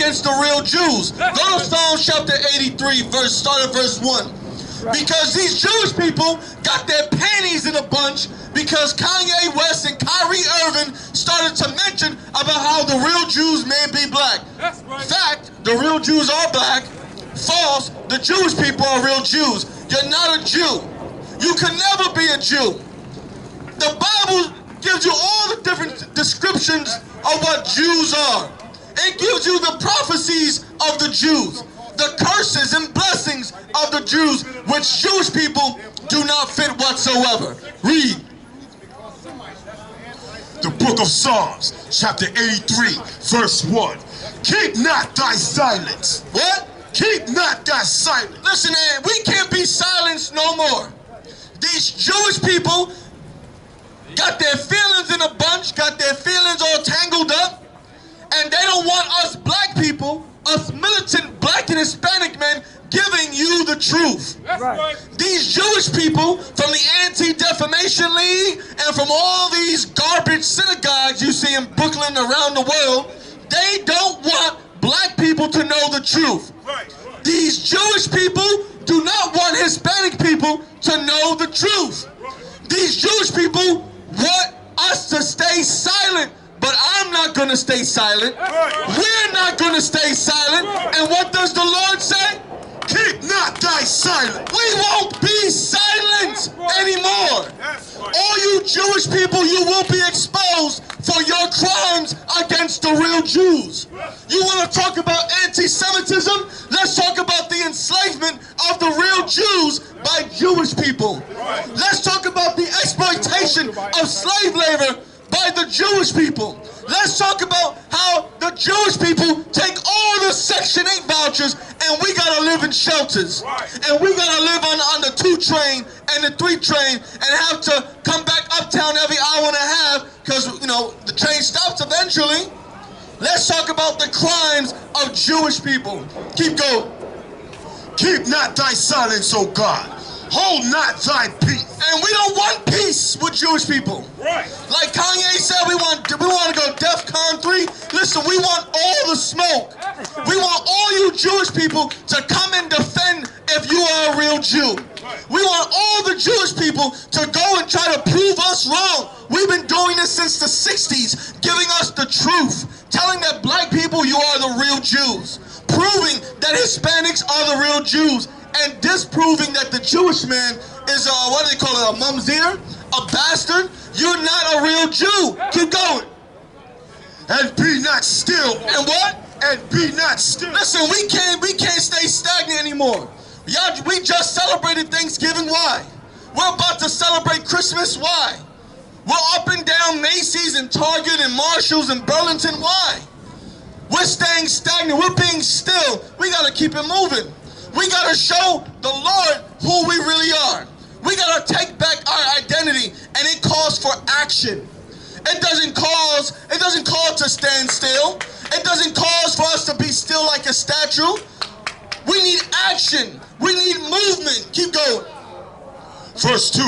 against the real Jews. Go to Psalm chapter 83, start at verse 1. Because these Jewish people got their panties in a bunch because Kanye West and Kyrie Irving started to mention about how the real Jews may be black. That's right. Fact, the real Jews are black. False, the Jewish people are real Jews. You're not a Jew. You can never be a Jew. The Bible gives you all the different descriptions of what Jews are. It gives you the prophecies of the Jews, the curses and blessings of the Jews, which Jewish people do not fit whatsoever. Read. The book of Psalms, chapter 83, verse 1. Keep not thy silence. What? Keep not thy silence. Listen, man, we can't be silenced no more. These Jewish people got their feelings in a bunch, got their feelings all tangled up, and they don't want us black people, us militant black and Hispanic men, giving you the truth. That's right. These Jewish people from the Anti-Defamation League and from all these garbage synagogues you see in Brooklyn around the world, they don't want black people to know the truth. Right. These Jewish people do not want Hispanic people to know the truth. These Jewish people want us to stay silent, but I'm not going to stay silent. We're not going to stay silent. And what does the Lord say? Keep not thy silence. We won't be silent anymore. All you Jewish people, you will be exposed for your crimes against the real Jews. You want to talk about anti-Semitism? Let's talk about the enslavement of the real Jews by Jewish people. Let's talk about the exploitation of slave labor by the Jewish people. Let's talk about how the Jewish people take all the Section 8 vouchers and we gotta live in shelters. And we gotta live on the 2 train and the 3 train and have to come back uptown every hour and a half because, you know, the train stops eventually. Let's talk about the crimes of Jewish people. Keep going. Keep not thy silence, O God. Hold not thy peace. And we don't want peace with Jewish people. Right. Like Kanye said, we want to go DEFCON 3. Listen, we want all the smoke. We want all you Jewish people to come and defend if you are a real Jew. We want all the Jewish people to go and try to prove us wrong. We've been doing this since the 60s, giving us the truth, telling that black people you are the real Jews, proving that Hispanics are the real Jews, and disproving that the Jewish man is what do they call it, a mumsir, a bastard. You're not a real Jew. Keep going. And be not still. And what? And be not still. Listen, we can't stay stagnant anymore. Y'all, we just celebrated Thanksgiving. Why? We're about to celebrate Christmas. Why? We're up and down Macy's and Target and Marshalls and Burlington. Why? We're staying stagnant. We're being still. We gotta keep it moving. We gotta show the Lord who we really are. We gotta take back our identity, and it calls for action. It doesn't call to stand still. It doesn't call for us to be still like a statue. We need action. We need movement. Keep going. Verse 2.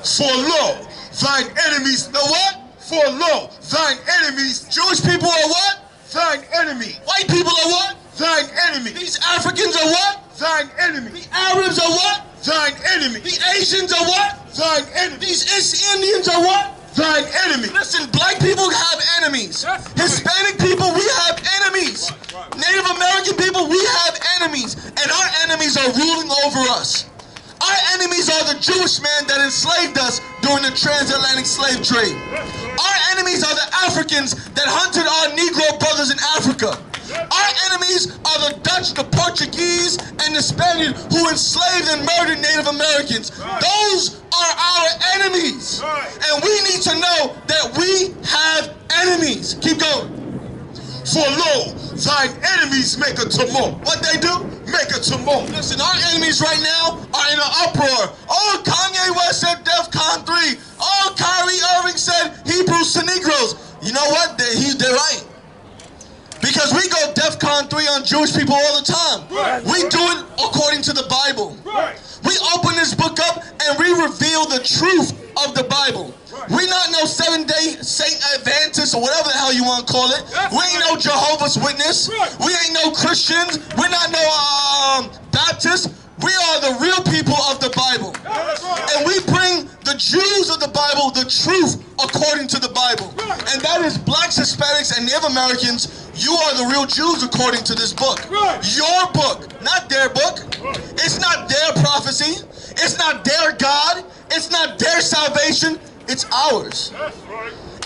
For lo, thine enemies. The what? For lo, thine enemies. Jewish people are what? Thine enemy. White people are what? Thine enemy. These Africans are what? Thine enemy. The Arabs are what? Thine enemy. The Asians are what? Thine enemy. These Indians are what? Thine enemy. Listen, black people have enemies. Hispanic people, we have enemies. Native American people, we have enemies. And our enemies are ruling over us. Our enemies are the Jewish man that enslaved us during the transatlantic slave trade. Our enemies are the Africans that hunted our Negro brothers in Africa. Our enemies are the Dutch, the Portuguese, and the Spaniards who enslaved and murdered Native Americans. Those are our enemies. And we need to know that we have enemies. Keep going. For lo, thine enemies make a tumult. What they do? Make a tumult. Listen, our enemies right now are in an uproar. Oh, Kanye West said DEFCON 3. Oh, Kyrie Irving said Hebrews to Negroes. You know what? They're right. Because we go DEFCON 3 on Jewish people all the time. We do it according to the Bible. We open this book up and we reveal the truth of the Bible. We not no 7-day Saint Adventists or whatever the hell you want to call it. We ain't no Jehovah's Witness. We ain't no Christians. We're not no Baptists. We are the real people of the Bible. And we bring the Jews of the Bible the truth according to the Bible. And that is blacks, Hispanics, and Native Americans. You are the real Jews according to this book. Your book, not their book. It's not their prophecy. It's not their God. It's not their salvation. It's ours.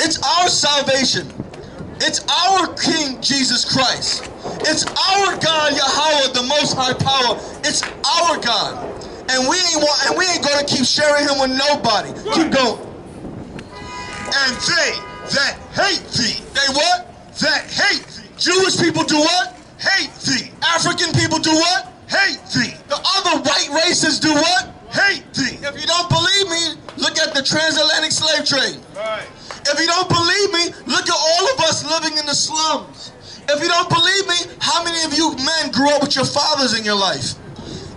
It's our salvation. It's our King Jesus Christ. It's our God, Yahweh, the Most High Power. It's our God, and we ain't gonna keep sharing him with nobody. Keep going. And they that hate thee. They what? That hate thee. Jewish people do what? Hate thee. African people do what? Hate thee. The other white races do what? Hate thee. If you don't believe me, look at the transatlantic slave trade. If you don't believe me, look at all of us living in the slums. If you don't believe me, how many of you men grew up with your fathers in your life?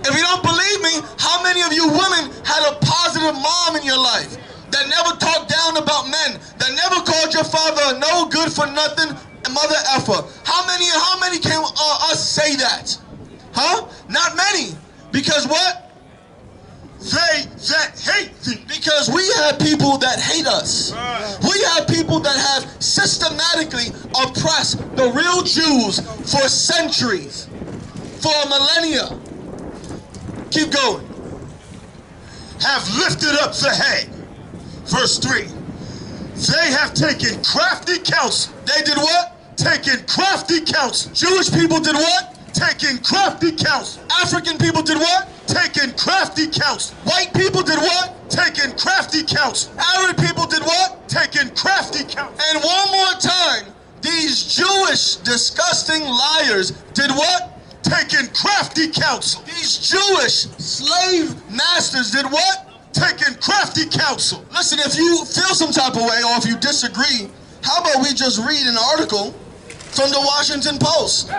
If you don't believe me, how many of you women had a positive mom in your life that never talked down about men, that never called your father a no good for nothing mother effer? How many can us say that? Huh? Not many. Because what? They that hate thee. Because we have people that hate us. We have people that have systematically oppressed the real Jews for centuries, for millennia. Keep going. Have lifted up the head. Verse 3. They have taken crafty counsel. They did what? Taken crafty counsel. Jewish people did what? Taken crafty counsel. African people did what? Taken crafty counsel. White people did what? Taken crafty counsel. Arab people did what? Taken crafty counsel. And one more time, these Jewish disgusting liars did what? Taken crafty counsel. These Jewish slave masters did what? Taken crafty counsel. Listen, if you feel some type of way or if you disagree, how about we just read an article from the Washington Post?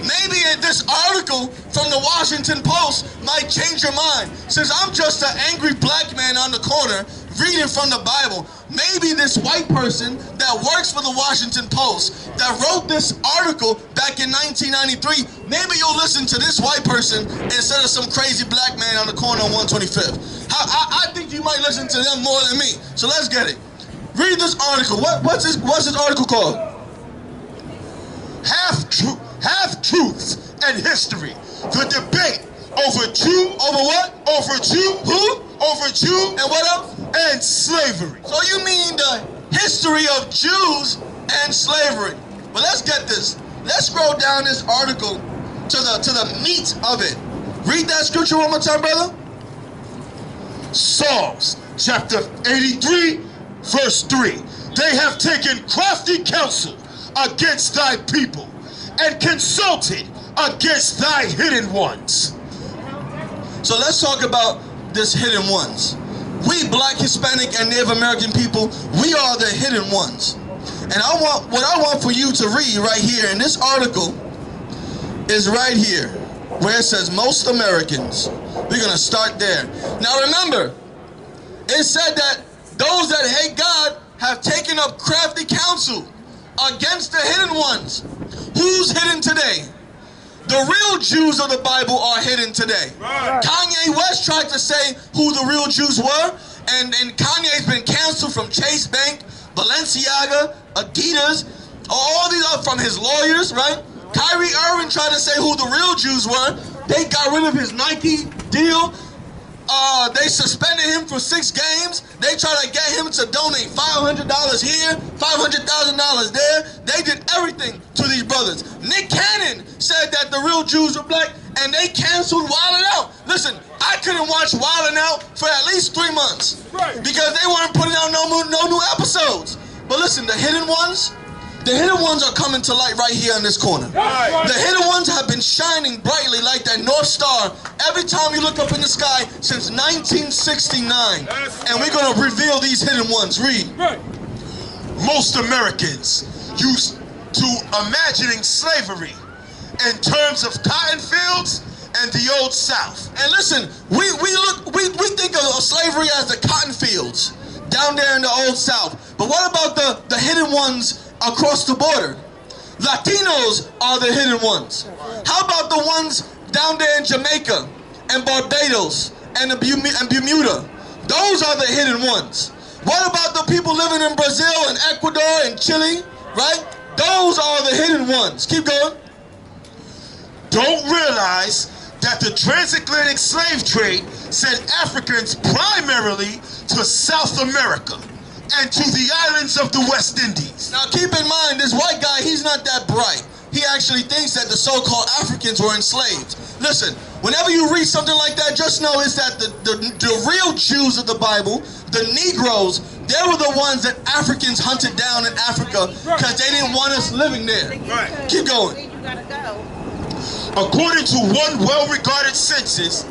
Maybe this article from the Washington Post might change your mind. Since I'm just an angry black man on the corner reading from the Bible, maybe this white person that works for the Washington Post that wrote this article back in 1993, maybe you'll listen to this white person instead of some crazy black man on the corner on 125th. I think you might listen to them more than me. So let's get it. Read this article. What's this article called? Half-truths and history. The debate over Jew. Over what? Over Jew. Who? Over Jew. And what else? And slavery. So you mean the history of Jews and slavery. But let's get this. Let's scroll down this article to the meat of it. Read that scripture one more time, brother. Psalms chapter 83, verse 3. They have taken crafty counsel against thy people and consulted against thy hidden ones. So let's talk about this hidden ones. We black, Hispanic, and Native American people, we are the hidden ones. And what I want for you to read right here in this article is right here, where it says most Americans. We're gonna start there. Now remember, it said that those that hate God have taken up crafty counsel against the hidden ones. Who's hidden today? The real Jews of the Bible are hidden today. Right. Kanye West tried to say who the real Jews were, and Kanye's been canceled from Chase Bank, Balenciaga, Adidas, all these are from his lawyers, right? Kyrie Irving tried to say who the real Jews were. They got rid of his Nike deal. They suspended him for 6 games. They tried to get him to donate $500 here, $500,000 there. They did everything to these brothers. Nick Cannon said that the real Jews were black, and they canceled Wild 'N Out. Listen, I couldn't watch Wild 'N Out for at least 3 months because they weren't putting out no new episodes. But listen, the hidden ones are coming to light right here in this corner. The hidden ones have been shining brightly like that North Star every time you look up in the sky since 1969. And we're going to reveal these hidden ones. Read. Most Americans used to imagining slavery in terms of cotton fields and the Old South. And listen, we think of slavery as the cotton fields. down there in the Old South. But what about the hidden ones across the border? Latinos are the hidden ones. How about the ones down there in Jamaica and Barbados and Bermuda? Those are the hidden ones. What about the people living in Brazil and Ecuador and Chile, right? Those are the hidden ones. Keep going. Don't realize that the transatlantic slave trade sent Africans primarily to South America and to the islands of the West Indies. Now keep in mind, this white guy, he's not that bright. He actually thinks that the so-called Africans were enslaved. Listen, whenever you read something like that, just know it's that the real Jews of the Bible, the Negroes, they were the ones that Africans hunted down in Africa because they didn't want us living there. Right. Keep going. According to one well-regarded census,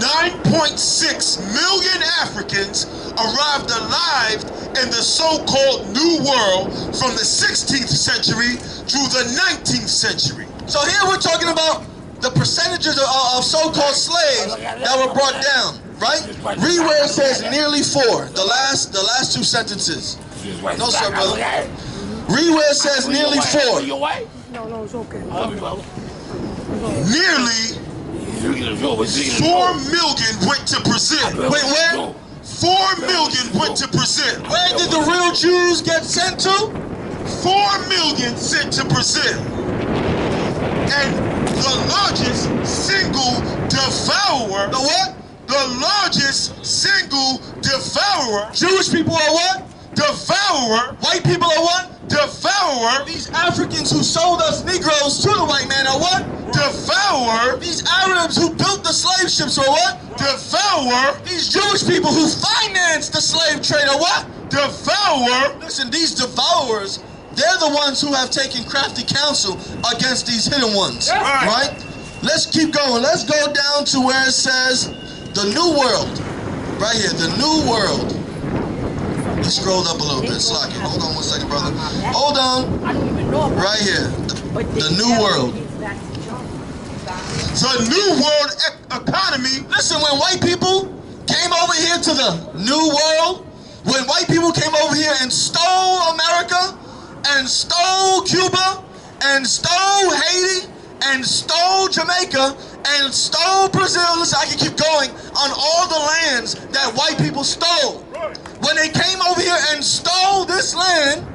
9.6 million Africans arrived alive in the so-called New World from the 16th century through the 19th century. So here we're talking about the percentages of so-called slaves that were brought down, right? Read where it says nearly 4, the last two sentences. No, sir, brother. Read where it says nearly 4. No, it's okay. Nearly 4 million went to Brazil. Wait, where? 4 million went to Brazil. Where did the real Jews get sent to? 4 million sent to Brazil. And the largest single devourer. The what? The largest single devourer. Jewish people are what? Devourer. White people are what? Devourer. These Africans who sold us Negroes to the white man are what? Devour. These Arabs who built the slave ships are what? Devour. These Jewish people who financed the slave trade are what? Devour. Listen, these devourers, they're the ones who have taken crafty counsel against these hidden ones, right? Let's keep going. Let's go down to where it says the New World. Right here, the New World. You scrolled up a little bit, Slocky. Hold on one second, brother. Hold on. Right here, the New World. The New World economy. Listen, when white people came over here to the New World, when white people came over here and stole America, and stole Cuba, and stole Haiti, and stole Jamaica, and stole Brazil, listen, I can keep going, on all the lands that white people stole. When they came over here and stole this land,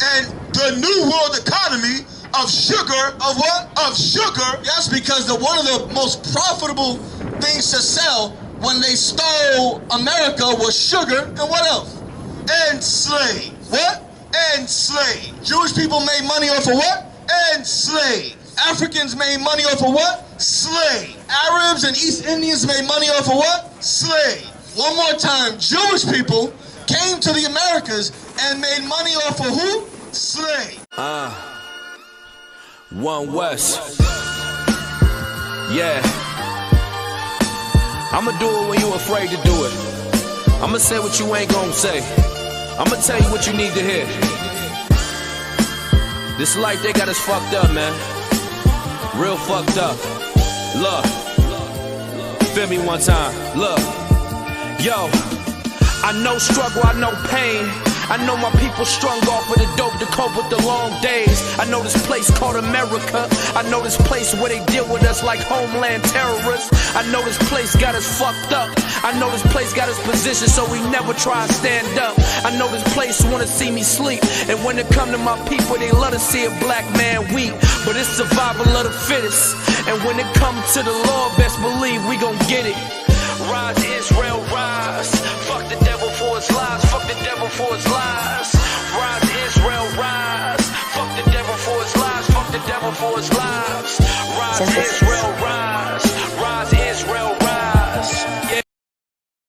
and the New World economy of sugar, of what? Of sugar. Yes, because one of the most profitable things to sell when they stole America was sugar, and what else? And slave. What? And slave. Jewish people made money off of what? And slave. Africans made money off of what? Slave. Arabs and East Indians made money off of what? Slave. One more time, Jewish people came to the Americas and made money off of who? Slave. One West. Yeah. I'ma do it when you afraid to do it. I'ma say what you ain't gonna say. I'ma tell you what you need to hear. This life, they got us fucked up, man. Real fucked up. Look. Feel me one time. Look. Yo. I know struggle, I know pain. I know my people strung off of the dope to cope with the long days. I know this place called America. I know this place where they deal with us like homeland terrorists. I know this place got us fucked up. I know this place got us positioned so we never try to stand up. I know this place wanna see me sleep. And when it come to my people, they love to see a black man weep. But it's survival of the fittest. And when it comes to the law, best believe we gon' get it. Rise Israel, rise. Fuck the devil for his lies. Fuck the devil for his lies. Rise Israel, rise. Fuck the devil for his lies. Fuck the devil for his lives. Rise Israel, rise.